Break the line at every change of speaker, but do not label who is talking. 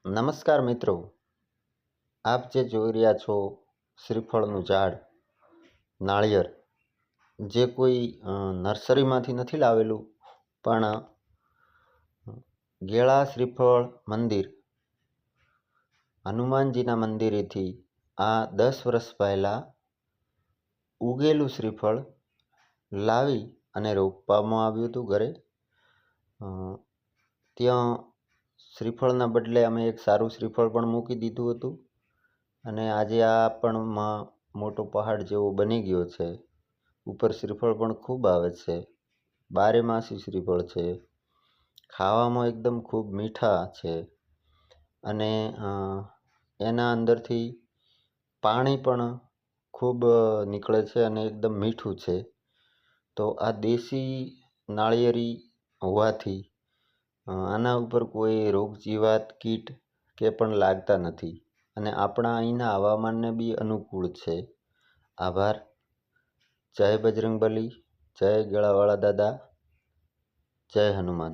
નમસ્કાર મિત્રો, આપ જે જોઈ રહ્યા છો શ્રીફળનું ઝાડ, નાળિયેર, જે કોઈ નર્સરીમાંથી નથી લાવેલું, પણ ગેળા શ્રીફળ મંદિર, હનુમાનજીના મંદિરેથી આ 10 વર્ષ પહેલાં ઉગેલું શ્રીફળ લાવી અને રોપવામાં આવ્યું હતું ઘરે. ત્યાં શ્રીફળના બદલે અમે એક સારું શ્રીફળ પણ મૂકી દીધું હતું અને આજે આ પણ મોટો પહાડ જેવો બની ગયો છે. ઉપર શ્રીફળ પણ ખૂબ આવે છે, બારેમાસી શ્રીફળ છે, ખાવામાં એકદમ ખૂબ મીઠા છે અને એના અંદરથી પાણી પણ ખૂબ નીકળે છે અને એકદમ મીઠું છે. તો આ દેશી નાળિયેરી હોવાથી આના ઉપર કોઈ રોગ જીવાત કીટ કે પણ લાગતા નથી અને આપણા અહીંના હવામાનને બી અનુકૂળ છે. આભાર. જય બજરંગબલી, જય ગળાવાળા દાદા, જય હનુમાન.